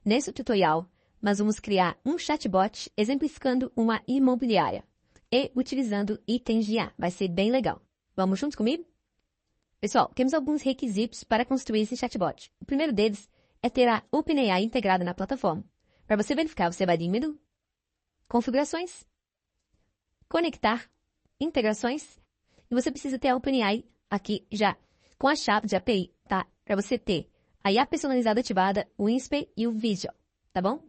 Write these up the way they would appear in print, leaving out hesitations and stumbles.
Nesse tutorial, nós vamos criar um chatbot exemplificando uma imobiliária e utilizando itens de IA. Vai ser bem legal. Vamos juntos comigo? Pessoal, temos alguns requisitos para construir esse chatbot. O primeiro deles é ter a OpenAI integrada na plataforma. Para você verificar, você vai em Menu, Configurações, Conectar, Integrações, e você precisa ter a OpenAI aqui já com a chave de API, tá? Para você ter a IA personalizada ativada, o InSpay e o Visual, tá bom?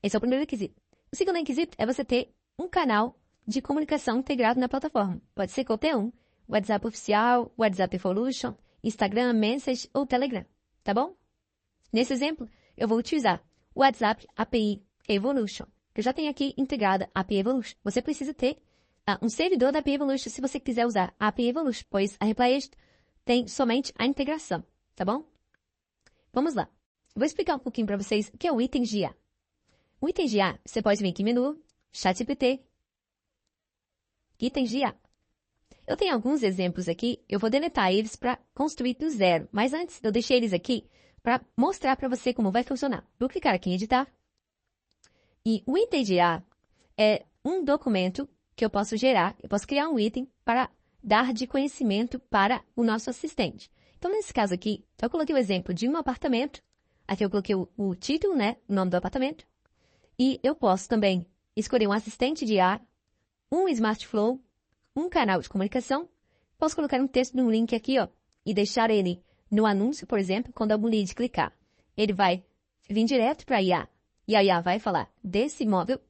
Esse é o primeiro requisito. O segundo requisito é você ter um canal de comunicação integrado na plataforma. Pode ser qualquer um. WhatsApp oficial, WhatsApp Evolution, Instagram, Message ou Telegram, tá bom? Nesse exemplo, eu vou utilizar o WhatsApp API Evolution, que eu já tenho aqui integrada a API Evolution. Você precisa ter um servidor da API Evolution se você quiser usar a API Evolution, pois a ReplyAgent tem somente a integração, tá bom? Vamos lá. Vou explicar um pouquinho para vocês o que é o item de IA. O item de IA, você pode vir aqui em menu, ChatGPT, itens de IA. Eu tenho alguns exemplos aqui, eu vou deletar eles para construir do zero, mas antes eu deixei eles aqui para mostrar para você como vai funcionar. Vou clicar aqui em editar. E o item de IA é um documento que eu posso gerar, eu posso criar um item para dar de conhecimento para o nosso assistente. Então, nesse caso aqui, eu coloquei o exemplo de um apartamento, aqui eu coloquei o título, né, o nome do apartamento, e eu posso também escolher um assistente de IA, um Smart Flow, um canal de comunicação, posso colocar um texto num link aqui, ó, e deixar ele no anúncio, por exemplo, quando algum lead clicar. Ele vai vir direto para a IA, e a IA vai falar desse imóvel.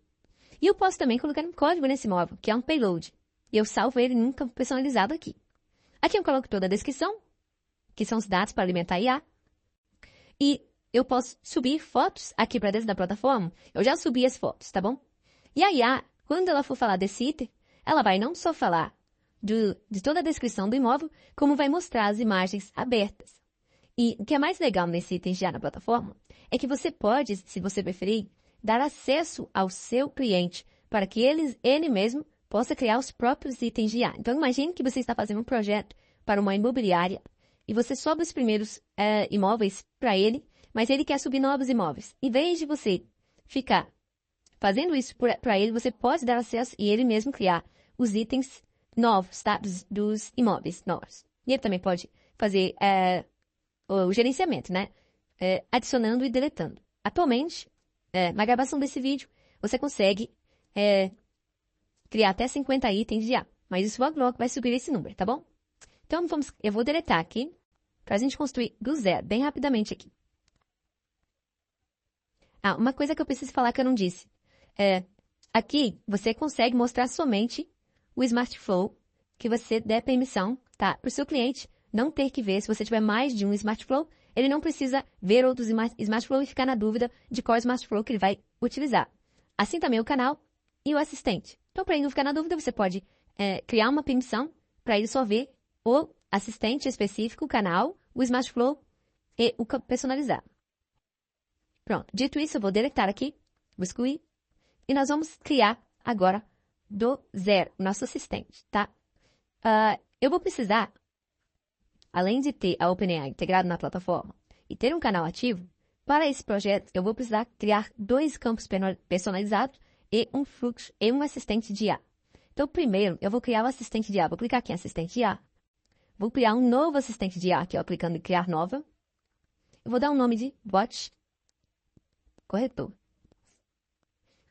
E eu posso também colocar um código nesse imóvel, que é um payload, e eu salvo ele num campo personalizado aqui. Aqui eu coloco toda a descrição, que são os dados para alimentar a IA, e eu posso subir fotos aqui para dentro da plataforma. Eu já subi as fotos, tá bom? E a IA, quando ela for falar desse item, ela vai não só falar de toda a descrição do imóvel, como vai mostrar as imagens abertas. E o que é mais legal nesse item já na plataforma é que você pode, se você preferir, dar acesso ao seu cliente para que ele mesmo possa criar os próprios itens de IA. Então, imagine que você está fazendo um projeto para uma imobiliária e você sobe os primeiros imóveis para ele, mas ele quer subir novos imóveis. Em vez de você ficar fazendo isso para ele, você pode dar acesso e ele mesmo criar os itens novos, tá? Dos imóveis novos. E ele também pode fazer o gerenciamento, né? Adicionando e deletando. Atualmente, na gravação desse vídeo, você consegue criar até 50 itens de IA. Mas isso logo vai subir esse número, tá bom? Então, eu vou deletar aqui para a gente construir do zero, bem rapidamente aqui. Uma coisa que eu preciso falar que eu não disse. Aqui, você consegue mostrar somente o Smart Flow que você der permissão, tá? Para o seu cliente não ter que ver. Se você tiver mais de um Smart Flow, ele não precisa ver outros Smart Flow e ficar na dúvida de qual Smart Flow que ele vai utilizar. Assim também o canal e o assistente. Então, para ele não ficar na dúvida, você pode criar uma permissão para ele só ver o assistente específico, o canal, o Smart Flow e o personalizado. Pronto. Dito isso, eu vou deletar aqui, vou excluir. E nós vamos criar agora do zero o nosso assistente, tá? Eu vou precisar, além de ter a OpenAI integrado na plataforma e ter um canal ativo, para esse projeto eu vou precisar criar 2 campos personalizados e um fluxo e um assistente de IA. Então, primeiro, eu vou criar o assistente de IA. Vou clicar aqui em assistente de IA. Vou criar um novo assistente de IA aqui, ó, clicando em criar nova. Eu vou dar um nome de bot corretor.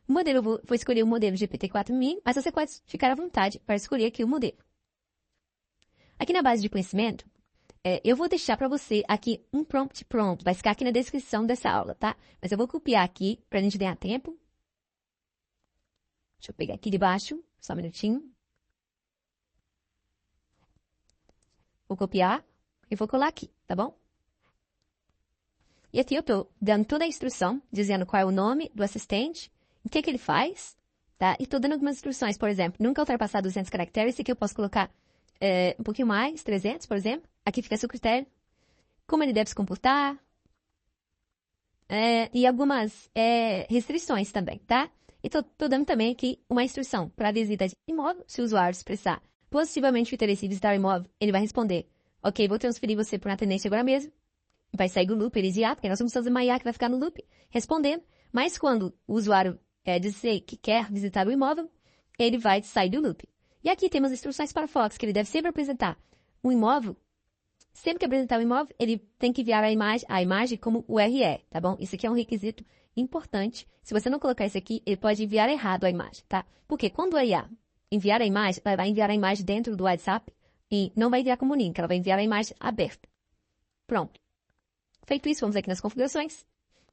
O modelo, eu vou escolher o modelo GPT-4 mas você pode ficar à vontade para escolher aqui o modelo. Aqui na base de conhecimento, eu vou deixar para você aqui um prompt pronto. Vai ficar aqui na descrição dessa aula, tá? Mas eu vou copiar aqui para a gente ganhar tempo. Deixa eu pegar aqui de baixo, só um minutinho. Vou copiar e vou colar aqui, tá bom? E aqui eu estou dando toda a instrução, dizendo qual é o nome do assistente, o que ele faz, tá? E estou dando algumas instruções, por exemplo, nunca ultrapassar 200 caracteres, esse aqui eu posso colocar um pouquinho mais, 300, por exemplo. Aqui fica a seu critério. Como ele deve se comportar. E algumas restrições também, tá? E estou dando também aqui uma instrução para a visita de imóvel. Se o usuário expressar positivamente o interesse em visitar o imóvel, ele vai responder: ok, vou transferir você para uma atendente agora mesmo. vai sair do loop, ele IA, porque nós vamos fazer uma IA que vai ficar no loop, respondendo. Mas quando o usuário dizer que quer visitar o imóvel, ele vai sair do loop. E aqui temos instruções para o Fox, que ele deve sempre apresentar um imóvel. Sempre que apresentar o imóvel, ele tem que enviar a imagem como URL, tá bom? Isso aqui é um requisito importante. Se você não colocar isso aqui, ele pode enviar errado a imagem, tá? Porque quando a IA enviar a imagem, ela vai enviar a imagem dentro do WhatsApp e não vai enviar como link, ela vai enviar a imagem aberta. Pronto. Feito isso, vamos aqui nas configurações.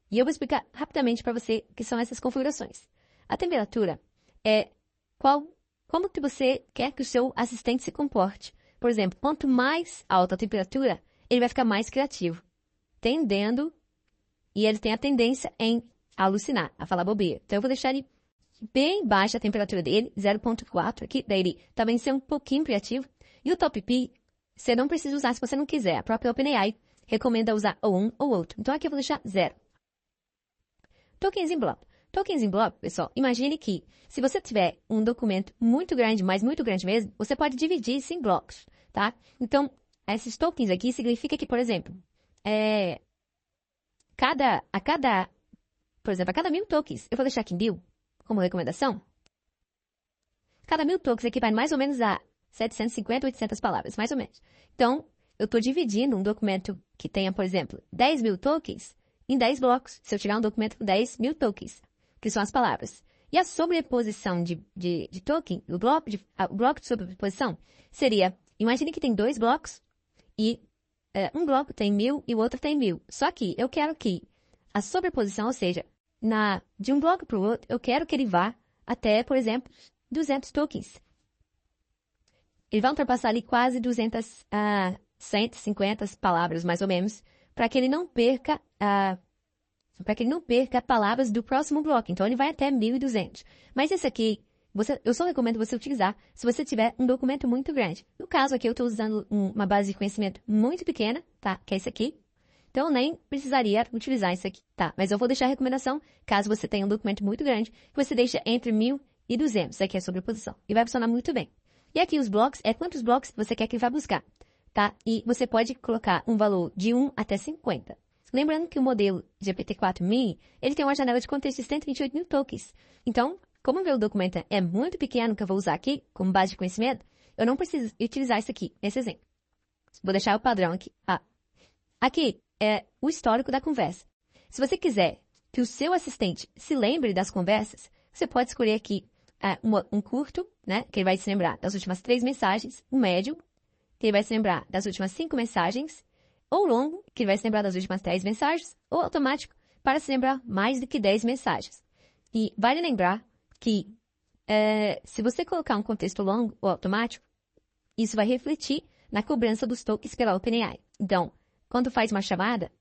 E eu vou explicar rapidamente para você o que são essas configurações. A temperatura é como que você quer que o seu assistente se comporte. Por exemplo, quanto mais alta a temperatura, ele vai ficar mais criativo. E ele tem a tendência em alucinar, a falar bobeira. Então eu vou deixar ele bem baixa a temperatura dele, 0.4 aqui, daí ele também ser um pouquinho criativo. E o Top P, você não precisa usar se você não quiser. A própria OpenAI recomenda usar ou um ou outro. Então aqui eu vou deixar 0. Tokens em bloco. Tokens em bloco, pessoal, imagine que se você tiver um documento muito grande, mas muito grande mesmo, você pode dividir isso em blocos, tá? Então, esses tokens aqui significa que, por exemplo, a cada 1000 tokens, eu vou deixar aqui 1000 como recomendação. Cada 1000 tokens equivale mais ou menos a 750, 800 palavras, mais ou menos. Então, eu estou dividindo um documento que tenha, por exemplo, 10.000 tokens em 10 blocos. Se eu tirar um documento com 10.000 tokens, que são as palavras. E a sobreposição de token, o bloco de sobreposição, seria, imagine que tem 2 blocos e um bloco tem 1000 e o outro tem 1000. Só que eu quero que a sobreposição, ou seja, de um bloco para o outro, eu quero que ele vá até, por exemplo, 200 tokens. Ele vai ultrapassar ali quase 150 palavras, mais ou menos, para que ele não perca palavras do próximo bloco. Então, ele vai até 1.200. Mas esse aqui, eu só recomendo você utilizar se você tiver um documento muito grande. No caso aqui, eu estou usando uma base de conhecimento muito pequena, tá? Que é esse aqui. Então, eu nem precisaria utilizar isso aqui, tá? Mas eu vou deixar a recomendação, caso você tenha um documento muito grande, que você deixe entre 1.000 e 200. Aqui é a sobreposição. E vai funcionar muito bem. E aqui os blocos, quantos blocos você quer que ele vá buscar, tá? E você pode colocar um valor de 1 até 50. Lembrando que o modelo GPT-4 Mini, ele tem uma janela de contexto de 128.000 tokens. Então, como o meu documento é muito pequeno, que eu vou usar aqui como base de conhecimento, eu não preciso utilizar isso aqui, nesse exemplo. Vou deixar o padrão aqui. Aqui é o histórico da conversa. Se você quiser que o seu assistente se lembre das conversas, você pode escolher aqui um curto, né, que ele vai se lembrar das últimas 3 mensagens, um médio, que ele vai se lembrar das últimas 5 mensagens, ou longo, que vai se lembrar das últimas 10 mensagens, ou automático, para se lembrar mais do que 10 mensagens. E vale lembrar que, se você colocar um contexto longo ou automático, isso vai refletir na cobrança dos tokens pela OpenAI. Então, quando faz uma chamada,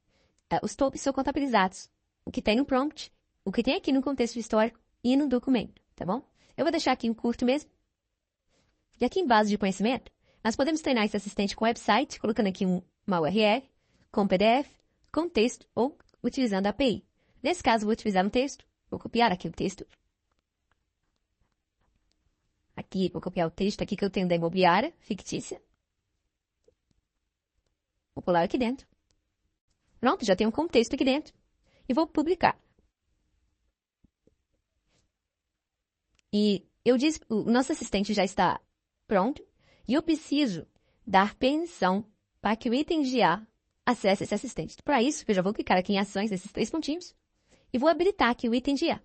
os tokens são contabilizados. O que tem no prompt, o que tem aqui no contexto histórico e no documento, tá bom? Eu vou deixar aqui um curto mesmo. E aqui em base de conhecimento, nós podemos treinar esse assistente com website, colocando aqui uma URL, com PDF, com texto ou utilizando a API. Nesse caso, vou utilizar um texto. Vou copiar aqui o texto. Aqui, vou copiar o texto aqui que eu tenho da imobiliária fictícia. Vou pular aqui dentro. Pronto, já tenho um contexto aqui dentro. E vou publicar. E eu disse, o nosso assistente já está pronto. E eu preciso dar permissão para que o item de IA acesse esse assistente. Para isso, eu já vou clicar aqui em ações, nesses 3 pontinhos, e vou habilitar aqui o item de IA.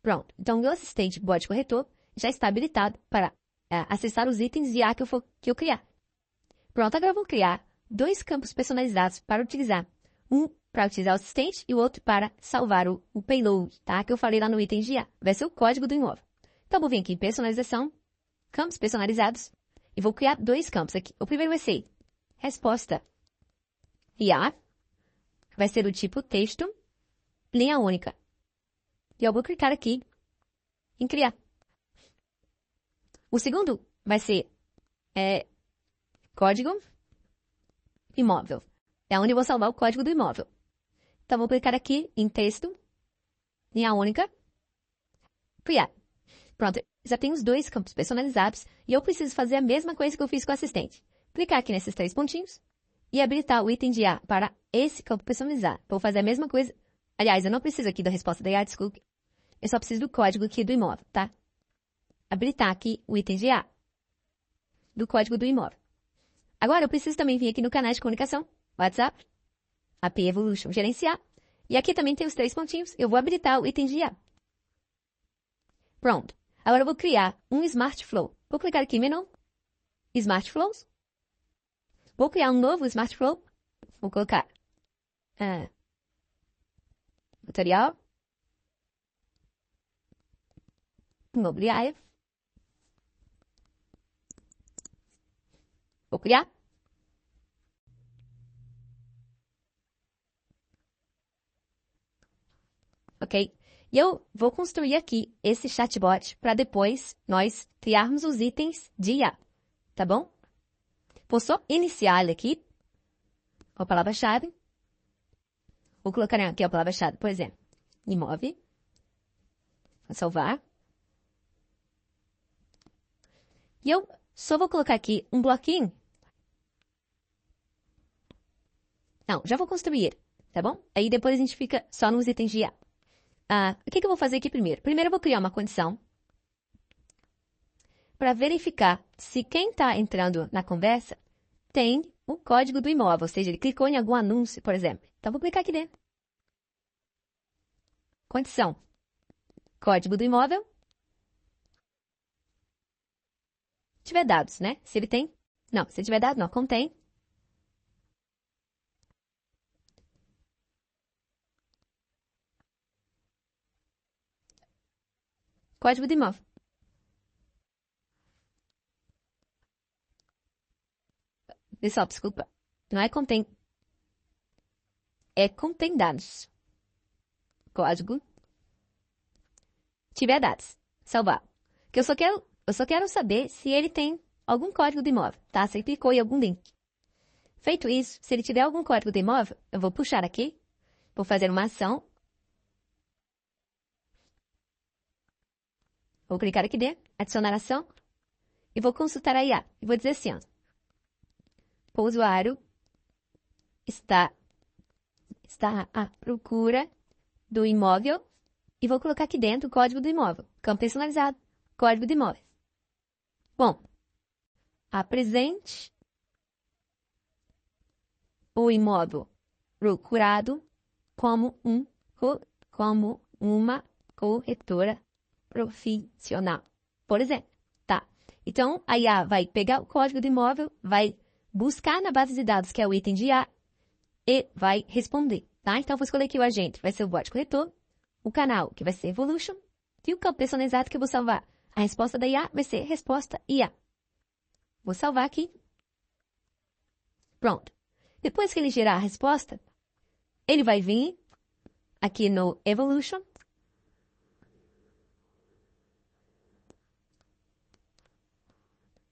Pronto. Então, o meu assistente bot corretor já está habilitado para acessar os itens de IA que eu criar. Pronto, agora eu vou criar 2 campos personalizados para utilizar. Um para utilizar o assistente e o outro para salvar o payload, tá? Que eu falei lá no item de IA. Vai ser o código do imóvel. Então, vou vir aqui em personalização, campos personalizados, e vou criar 2 campos aqui. O primeiro vai ser resposta IA, vai ser do tipo texto, linha única. E eu vou clicar aqui em criar. O segundo vai ser código imóvel. É onde eu vou salvar o código do imóvel. Então, vou clicar aqui em texto, linha única, criar. Pronto, já tenho os 2 campos personalizados e eu preciso fazer a mesma coisa que eu fiz com o assistente. Clicar aqui nesses 3 pontinhos e habilitar o item de IA para esse campo personalizar. Vou fazer a mesma coisa. Aliás, eu não preciso aqui da resposta da IA, desculpe. Eu só preciso do código aqui do imóvel, tá? Habilitar aqui o item de IA do código do imóvel. Agora, eu preciso também vir aqui no canal de comunicação, WhatsApp, API Evolution, gerenciar. E aqui também tem os 3 pontinhos. Eu vou habilitar o item de IA. Pronto. Agora eu vou criar um Smart Flow. Vou clicar aqui em menu, Smart Flows. Vou criar um novo Smart Flow. Vou colocar tutorial, imobiliário. Vou criar. Ok? E eu vou construir aqui esse chatbot para depois nós criarmos os itens de IA. Tá bom? Vou só iniciar ele aqui. A palavra-chave. Vou colocar aqui a palavra-chave, por exemplo, imóvel. Vou salvar. E eu só vou colocar aqui um bloquinho. Não, já vou construir, tá bom? Aí depois a gente fica só nos itens de IA. O que eu vou fazer aqui primeiro? Primeiro eu vou criar uma condição para verificar se quem está entrando na conversa tem o código do imóvel, ou seja, ele clicou em algum anúncio, por exemplo. Então, vou clicar aqui dentro. Condição. Código do imóvel. Se tiver dados, né? Se ele tem. Não, se tiver dados, não. Contém. Código do imóvel. Pessoal, desculpa. Não é contém. É contém dados. Código. Tiver dados. Salvar. Que eu só quero saber se ele tem algum código do imóvel, tá? Se ele clicou em algum link. Feito isso, se ele tiver algum código do imóvel, eu vou puxar aqui. Vou fazer uma ação. Vou clicar aqui dentro, adicionar ação. E vou consultar a IA. E vou dizer assim, ó. O usuário está à procura do imóvel e vou colocar aqui dentro o código do imóvel. Campo personalizado, código do imóvel. Bom, apresente o imóvel procurado como uma corretora profissional, por exemplo, tá? Então, a IA vai pegar o código do imóvel, vai buscar na base de dados, que é o item de IA, e vai responder, tá? Então, eu vou escolher aqui o agente, vai ser o bot corretor, o canal, que vai ser Evolution, e o campo personalizado que eu vou salvar. A resposta da IA vai ser resposta IA. Vou salvar aqui. Pronto. Depois que ele gerar a resposta, ele vai vir aqui no Evolution.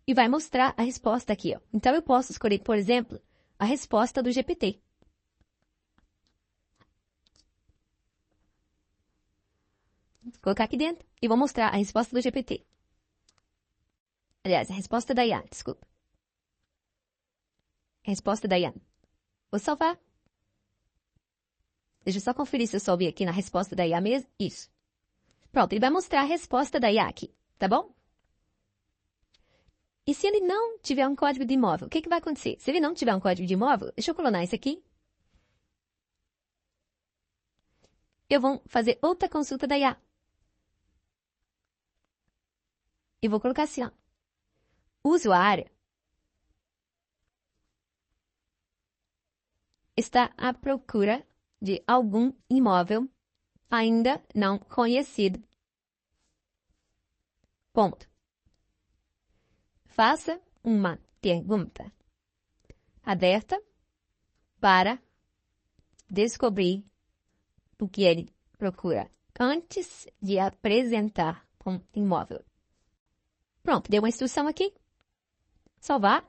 E vai mostrar a resposta aqui, ó. Então, eu posso escolher, por exemplo, a resposta do GPT. Vou colocar aqui dentro e vou mostrar a resposta do GPT. Aliás, a resposta da IA, desculpa. A resposta da IA. Vou salvar. Deixa eu só conferir se eu salvei aqui na resposta da IA mesmo. Isso. Pronto, ele vai mostrar a resposta da IA aqui, tá bom? E se ele não tiver um código de imóvel, o que vai acontecer? Se ele não tiver um código de imóvel, deixa eu clonar isso aqui. Eu vou fazer outra consulta da IA. E vou colocar assim, ó. O usuário está à procura de algum imóvel ainda não conhecido. Ponto. Faça uma pergunta aberta para descobrir o que ele procura antes de apresentar um imóvel. Pronto, deu uma instrução aqui. Salvar.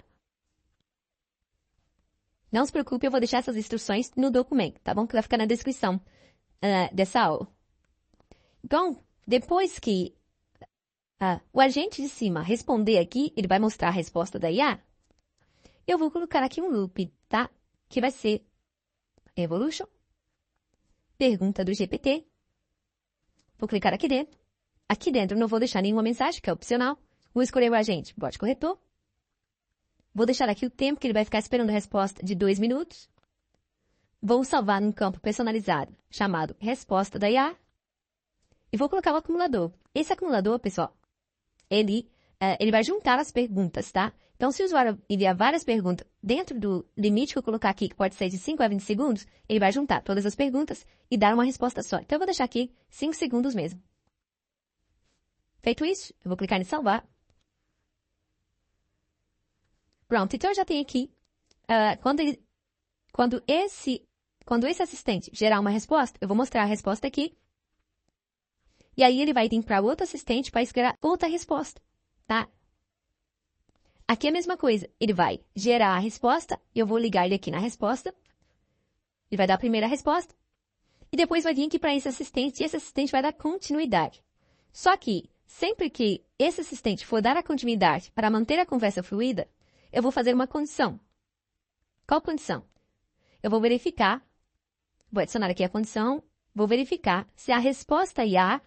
Não se preocupe, eu vou deixar essas instruções no documento, tá bom? Que vai ficar na descrição dessa aula. Então, depois que o agente de cima responder aqui, ele vai mostrar a resposta da IA. Eu vou colocar aqui um loop, tá? que vai ser Evolution, pergunta do GPT. Vou clicar aqui dentro. Aqui dentro não vou deixar nenhuma mensagem, que é opcional. Vou escolher o agente bot corretor. Vou deixar aqui o tempo que ele vai ficar esperando a resposta de 2 minutos. Vou salvar num campo personalizado chamado resposta da IA. E vou colocar o acumulador. Esse acumulador, pessoal, ele vai juntar as perguntas, tá? Então, se o usuário enviar várias perguntas dentro do limite que eu colocar aqui, que pode ser de 5 a 20 segundos, ele vai juntar todas as perguntas e dar uma resposta só. Então, eu vou deixar aqui 5 segundos mesmo. Feito isso, eu vou clicar em salvar. Pronto, então eu já tenho aqui, quando esse assistente gerar uma resposta, eu vou mostrar a resposta aqui. E aí ele vai vir para outro assistente para gerar outra resposta, tá? Aqui é a mesma coisa, ele vai gerar a resposta, eu vou ligar ele aqui na resposta. Ele vai dar a primeira resposta. E depois vai vir aqui para esse assistente, e esse assistente vai dar continuidade. Só que, sempre que esse assistente for dar a continuidade para manter a conversa fluida, eu vou fazer uma condição. Qual condição? Eu vou verificar, vou adicionar aqui a condição, vou verificar se a resposta IA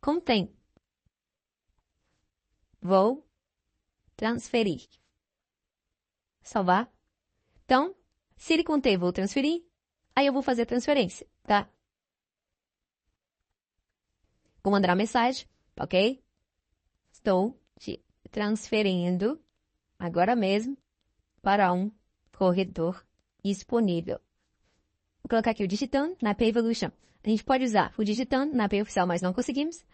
contém. Vou transferir. Salvar. Então, se ele contém, vou transferir. Aí eu vou fazer a transferência, tá? Vou mandar uma mensagem, ok? Estou te transferindo agora mesmo para um corretor disponível. Vou colocar aqui o digitando na API Evolution. A gente pode usar o digitando na API oficial, mas não conseguimos.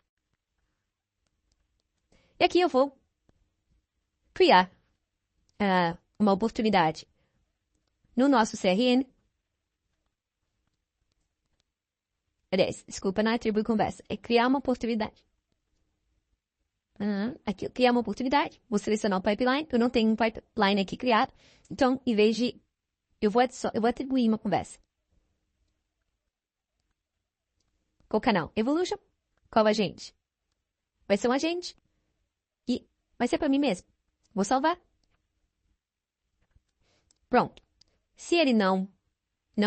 E aqui eu vou criar uma oportunidade no nosso CRN. Aliás, desculpa, não é atribuir conversa. É criar uma oportunidade. Aqui, criar uma oportunidade. Vou selecionar o pipeline. Eu não tenho um pipeline aqui criado. Então, em vez de... Eu vou atribuir uma conversa. Qual canal? Evolution. Qual agente? Vai ser um agente. E vai ser para mim mesmo. Vou salvar. Pronto. Se ele não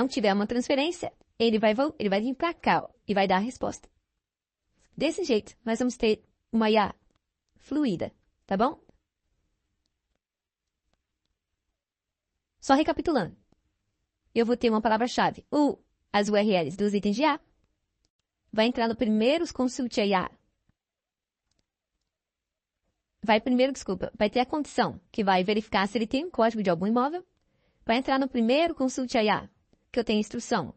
tiver uma transferência, ele vai vir para cá, ó, e vai dar a resposta. Desse jeito, nós vamos ter uma IA fluida, tá bom? Só recapitulando. Eu vou ter uma palavra-chave, as URLs dos itens de IA. Vai entrar no primeiro consult IA. Vai ter a condição, que vai verificar se ele tem um código de algum imóvel. Vai entrar no primeiro consult IA, que eu tenho a instrução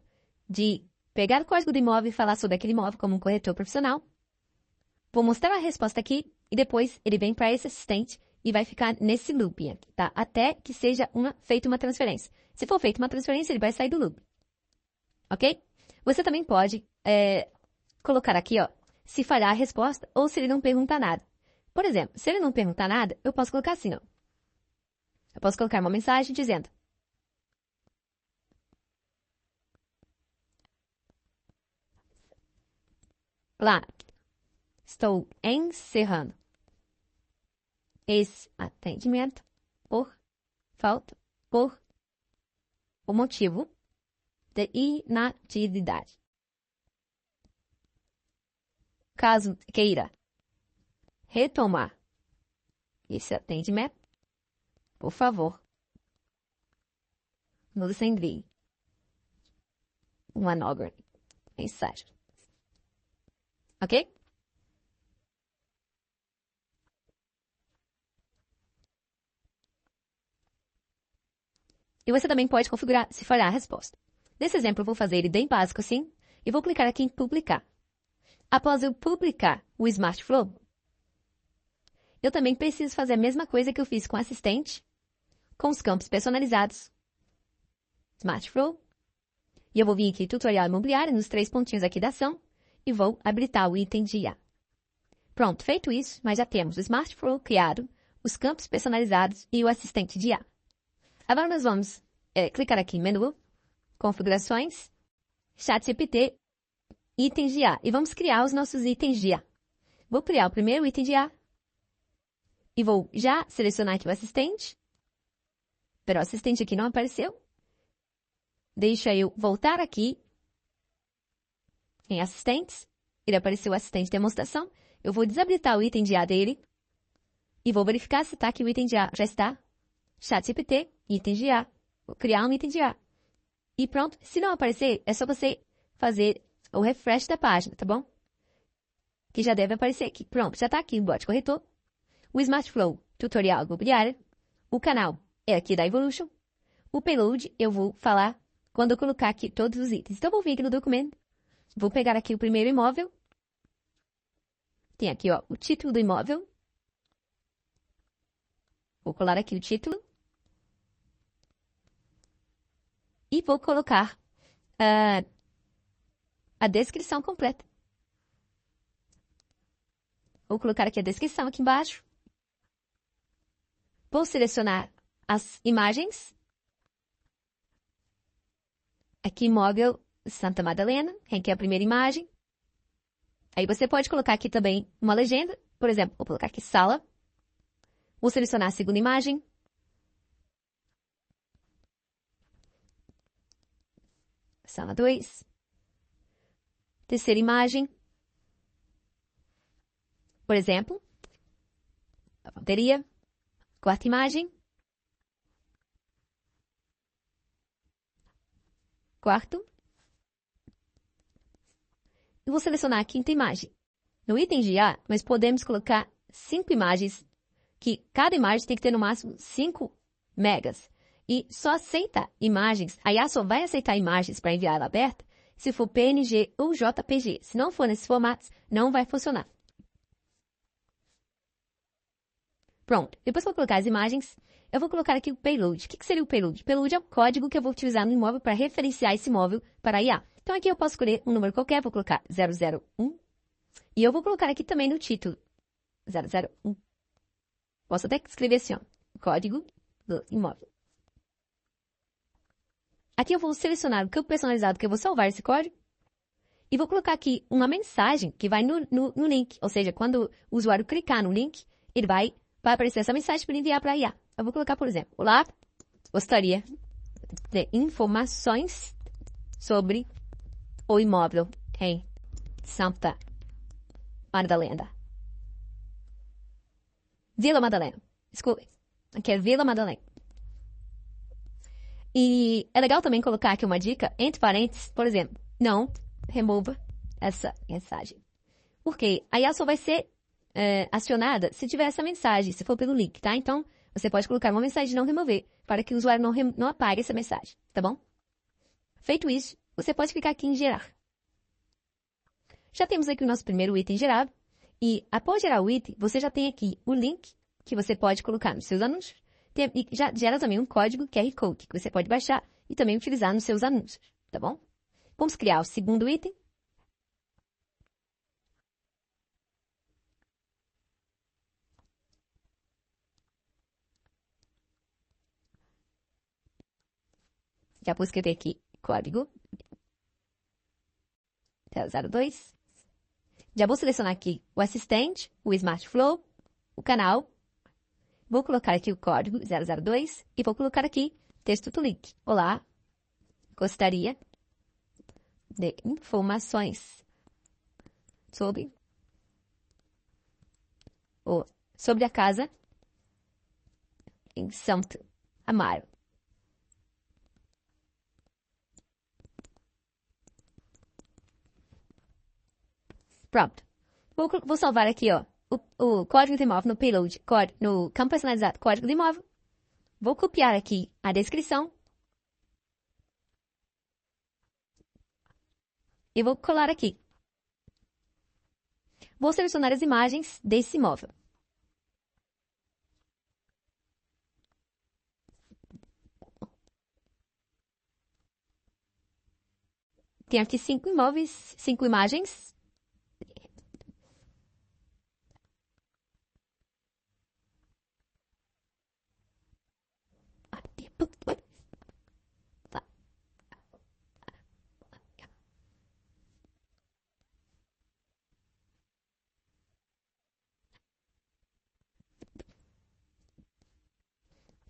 de pegar o código do imóvel e falar sobre aquele imóvel como um corretor profissional. Vou mostrar a resposta aqui e depois ele vem para esse assistente e vai ficar nesse loop aqui, tá? Até que seja feita uma transferência. Se for feita uma transferência, ele vai sair do loop. Ok? Você também pode colocar aqui, ó, se falhar a resposta ou se ele não perguntar nada. Por exemplo, se ele não perguntar nada, eu posso colocar assim, ó. Eu posso colocar uma mensagem dizendo: Olá, estou encerrando esse atendimento por o motivo de inatividade. Caso queira retomar esse atendimento, por favor, nos envie uma nova mensagem. Ok? E você também pode configurar se falhar a resposta. Nesse exemplo, eu vou fazer ele bem básico assim, e vou clicar aqui em publicar. Após eu publicar o Smart Flow, eu também preciso fazer a mesma coisa que eu fiz com o assistente, com os campos personalizados. Smart Flow. E eu vou vir aqui, tutorial imobiliário, nos 3 pontinhos aqui da ação, e vou habilitar o item de IA. Pronto, feito isso, nós já temos o Smart Flow criado, os campos personalizados e o assistente de IA. Agora nós vamos clicar aqui em menu, configurações, ChatGPT, itens de IA. E vamos criar os nossos itens de IA. Vou criar o primeiro item de IA. E vou já selecionar aqui o assistente. Pero o assistente aqui não apareceu. deixa eu voltar aqui em assistentes. Ele apareceu o assistente de demonstração. Eu vou desabilitar o item de IA dele e vou verificar se está aqui o item de IA. Já está. ChatGPT, item de IA. Vou criar um item de IA. E pronto. Se não aparecer, é só você fazer o refresh da página, tá bom? Que já deve aparecer aqui. Pronto, já está aqui o bot corretor. O Smart Flow, tutorial imobiliário. O canal é aqui da Evolution. O payload eu vou falar quando eu colocar aqui todos os itens. Então, eu vou vir aqui no documento. Vou pegar aqui o primeiro imóvel. Tem aqui, ó, o título do imóvel. Vou colar aqui o título. E vou colocar a descrição completa. Vou colocar aqui a descrição aqui embaixo. Vou selecionar as imagens. Aqui, imóvel Santa Madalena, que é a primeira imagem. Aí você pode colocar aqui também uma legenda. Por exemplo, vou colocar aqui sala. Vou selecionar a segunda imagem. Sala 2. Terceira imagem. Por exemplo, lavanderia. Quarta imagem. Quarto. E vou selecionar a quinta imagem. No item de IA, nós podemos colocar 5 imagens, que cada imagem tem que ter no máximo 5 megas. E só aceita imagens, a IA só vai aceitar imagens para enviar ela aberta se for PNG ou JPG. Se não for nesses formatos, não vai funcionar. Pronto, depois que eu colocar as imagens, eu vou colocar aqui o payload. O que seria o payload? Payload é o código que eu vou utilizar no imóvel para referenciar esse imóvel para a IA. Então aqui eu posso escolher um número qualquer, vou colocar 001. E eu vou colocar aqui também no título 001. Posso até escrever assim, ó, código do imóvel. Aqui eu vou selecionar o campo personalizado que eu vou salvar esse código. E vou colocar aqui uma mensagem que vai no link. Ou seja, quando o usuário clicar no link, ele vai aparecer essa mensagem para enviar para a IA. Eu vou colocar, por exemplo, olá, gostaria de informações sobre o imóvel em Santa Madalena. Vila Madalena. Desculpe. Aqui é Vila Madalena. E é legal também colocar aqui uma dica, entre parênteses, por exemplo, não remova essa mensagem. Porque a IA só vai ser acionada se tiver essa mensagem, se for pelo link, tá? Então, você pode colocar uma mensagem de não remover, para que o usuário não apague essa mensagem, tá bom? Feito isso, você pode clicar aqui em gerar. Já temos aqui o nosso primeiro item gerado. E após gerar o item, você já tem aqui o link que você pode colocar nos seus anúncios. E já gera também um código QR Code que você pode baixar e também utilizar nos seus anúncios, tá bom? Vamos criar o segundo item. Já vou escrever aqui código 002. Já vou selecionar aqui o assistente, o Smart Flow, o canal. Vou colocar aqui o código 002 e vou colocar aqui texto do link. Olá, gostaria de informações sobre a casa em Santo Amaro. Pronto. Vou salvar aqui, ó, o código do imóvel no payload, no campo personalizado, código do imóvel. Vou copiar aqui a descrição. E vou colar aqui. Vou selecionar as imagens desse imóvel. Tem aqui 5 imóveis, 5 imagens.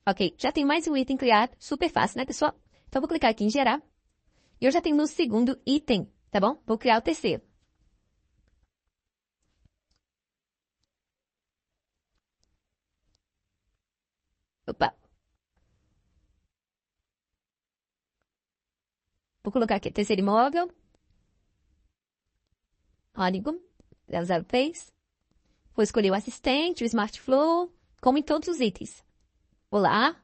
Ok, já tem mais um item criado, super fácil, né, pessoal? Então, vou clicar aqui em gerar. E eu já tenho meu segundo item, tá bom? Vou criar o terceiro. Opa. Vou colocar aqui, terceiro imóvel. Código 003. Vou escolher o assistente, o Smart Flow, como em todos os itens. Vou lá.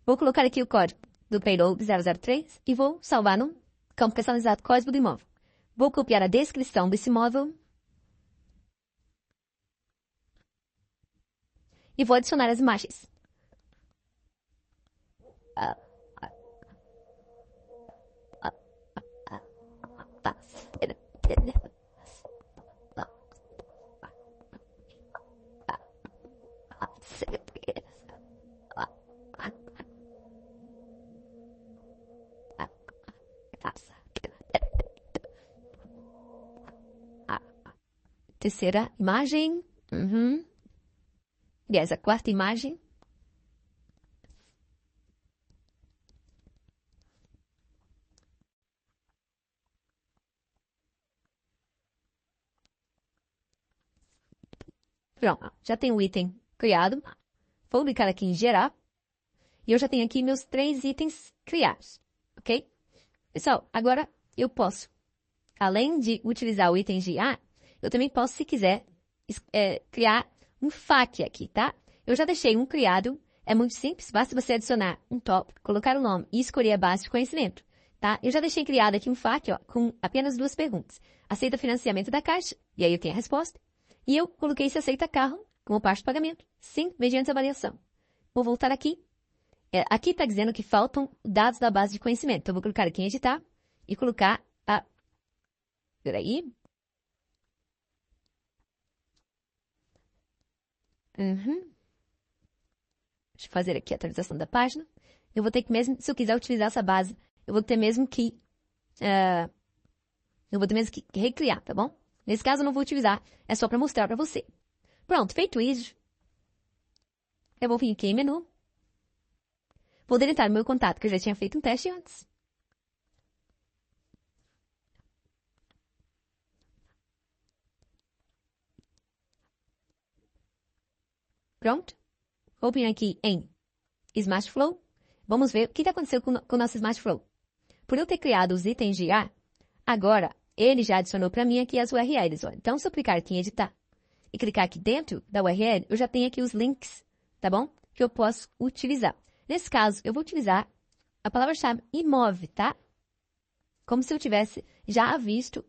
Vou colocar aqui o código do Payroll 003 e vou salvar no campo personalizado código do imóvel. Vou copiar a descrição desse imóvel e vou adicionar as imagens. Terceira imagem. Aliás, a quarta imagem. Pronto, já tenho o item criado. Vou clicar aqui em gerar. E eu já tenho aqui meus 3 itens criados, ok? Pessoal, agora eu posso, além de utilizar o item de A, eu também posso, se quiser, criar um FAQ aqui, tá? Eu já deixei um criado, é muito simples, basta você adicionar um tópico, colocar o nome e escolher a base de conhecimento, tá? Eu já deixei criado aqui um FAQ, ó, com apenas 2 perguntas. Aceita financiamento da Caixa? E aí eu tenho a resposta. E eu coloquei se aceita carro como parte de pagamento. Sim, mediante avaliação. Vou voltar aqui. Aqui está dizendo que faltam dados da base de conhecimento. Então, eu vou clicar aqui em editar e colocar a... Peraí. Deixa eu fazer aqui a atualização da página. Eu vou ter que mesmo, se eu quiser utilizar essa base, eu vou ter mesmo que... eu vou ter mesmo que recriar, tá bom? Nesse caso, eu não vou utilizar. É só para mostrar para você. Pronto, feito isso. Eu vou vir aqui em menu. Vou deletar o meu contato, que eu já tinha feito um teste antes. Pronto. Vou vir aqui em Smart Flow. Vamos ver o que aconteceu com o nosso Smart Flow. Por eu ter criado os itens de A, agora ele já adicionou para mim aqui as URLs. Olha. Então, se eu clicar aqui em editar e clicar aqui dentro da URL, eu já tenho aqui os links, tá bom? Que eu posso utilizar. Nesse caso, eu vou utilizar a palavra-chave imóvel, tá? Como se eu tivesse já visto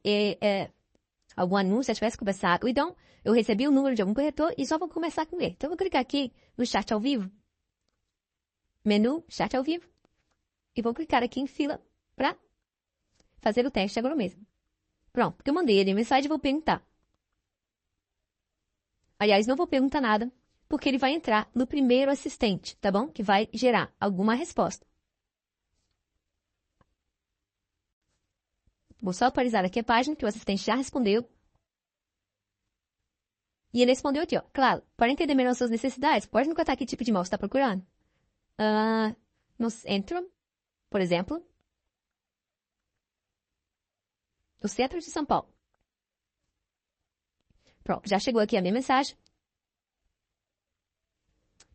algum anúncio, já tivesse começado. Então, eu recebi o número de algum corretor e só vou começar com ele. Então, eu vou clicar aqui no chat ao vivo. Menu, chat ao vivo. E vou clicar aqui em fila para fazer o teste agora mesmo. Pronto, porque eu mandei ele a mensagem e vou perguntar. Aliás, não vou perguntar nada, porque ele vai entrar no primeiro assistente, tá bom? Que vai gerar alguma resposta. Vou só atualizar aqui a página, que o assistente já respondeu. E ele respondeu aqui, ó. Claro, para entender melhor as suas necessidades, pode me contar que tipo de imóvel você está procurando? No centro, por exemplo. No centro de São Paulo. Pronto, já chegou aqui a minha mensagem.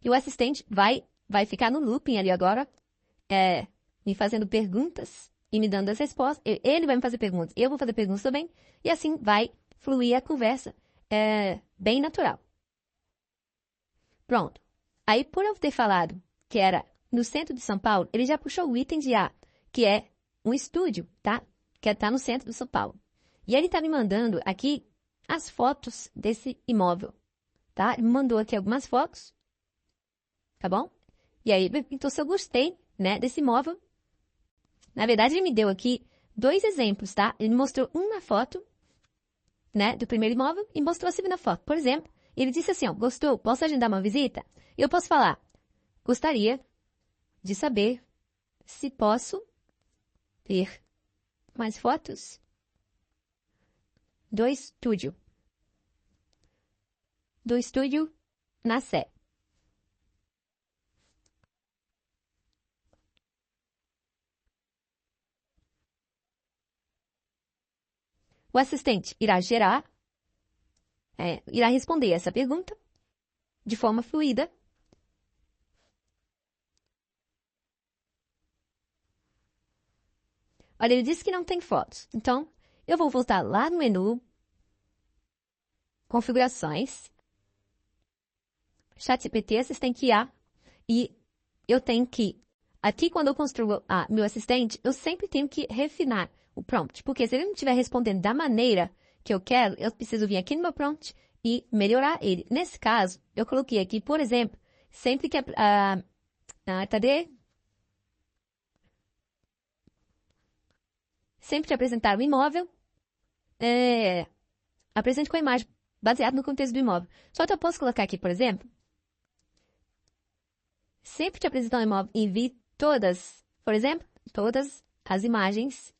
E o assistente vai ficar no looping ali agora, me fazendo perguntas e me dando as respostas. Ele vai me fazer perguntas, eu vou fazer perguntas também. E assim vai fluir a conversa bem natural. Pronto. Aí, por eu ter falado que era no centro de São Paulo, ele já puxou o item de A, que é um estúdio, tá? Que está no centro de São Paulo. E ele está me mandando aqui as fotos desse imóvel, tá? Ele me mandou aqui algumas fotos, tá bom? E aí, então, se eu gostei, né, desse imóvel, na verdade, ele me deu aqui 2 exemplos, tá? Ele me mostrou uma foto, né, do primeiro imóvel e mostrou a segunda foto. Por exemplo, ele disse assim, ó, gostou? Posso agendar uma visita? Eu posso falar, gostaria de saber se posso ter mais fotos do estúdio. Do estúdio na Sé. O assistente irá irá responder essa pergunta de forma fluida. Olha, ele disse que não tem fotos. Então, eu vou voltar lá no menu, configurações, ChatGPT, assistente IA, e eu tenho que, aqui quando eu construo meu assistente, eu sempre tenho que refinar o prompt, porque se ele não estiver respondendo da maneira que eu quero, eu preciso vir aqui no meu prompt e melhorar ele. Nesse caso, eu coloquei aqui, por exemplo, sempre que cadê? Sempre que apresentar um imóvel, apresente com a imagem baseada no contexto do imóvel. Só que eu posso colocar aqui, por exemplo, sempre que apresentar um imóvel, envie todas, por exemplo, todas as imagens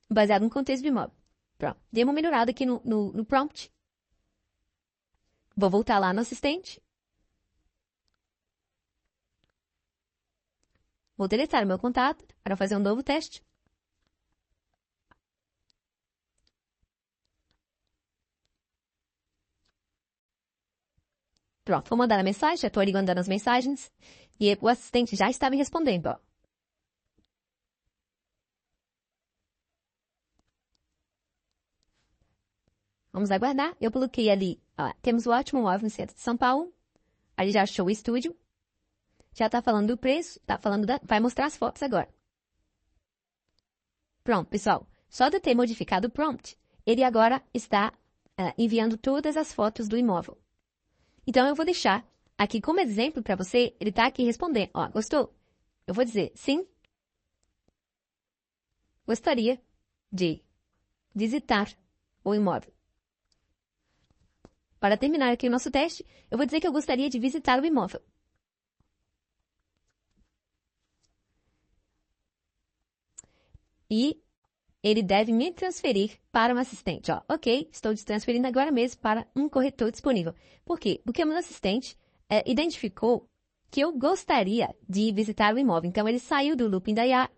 baseado no contexto do imóvel. Pronto. Dei uma melhorada aqui no prompt. Vou voltar lá no assistente. Vou deletar o meu contato para fazer um novo teste. Pronto, vou mandar a mensagem, já estou ali mandando as mensagens. E o assistente já está me respondendo, ó. Vamos aguardar. Eu coloquei ali, ó, temos o ótimo móvel no centro de São Paulo. Ali já achou o estúdio. Já está falando do preço, vai mostrar as fotos agora. Pronto, pessoal. Só de ter modificado o prompt, ele agora está enviando todas as fotos do imóvel. Então, eu vou deixar aqui como exemplo para você, ele está aqui respondendo. Ó, gostou? Eu vou dizer, sim, gostaria de visitar o imóvel. Para terminar aqui o nosso teste, eu vou dizer que eu gostaria de visitar o imóvel. E ele deve me transferir para um assistente. Ó, ok, estou te transferindo agora mesmo para um corretor disponível. Por quê? Porque o meu assistente identificou que eu gostaria de visitar o imóvel. Então, ele saiu do looping da IA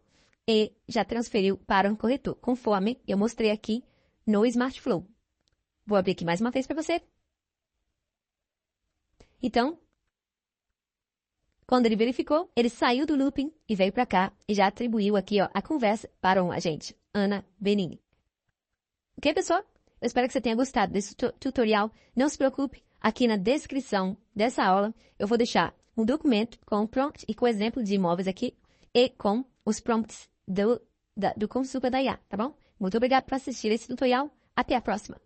e já transferiu para um corretor, conforme eu mostrei aqui no SmartFlow. Vou abrir aqui mais uma vez para você. Então, quando ele verificou, ele saiu do looping e veio para cá e já atribuiu aqui ó, a conversa para um agente, Ana Benini. Ok, pessoal? Eu espero que você tenha gostado desse tutorial. Não se preocupe, aqui na descrição dessa aula eu vou deixar um documento com o prompt e com o exemplo de imóveis aqui e com os prompts do Consulta da IA, tá bom? Muito obrigada por assistir esse tutorial. Até a próxima!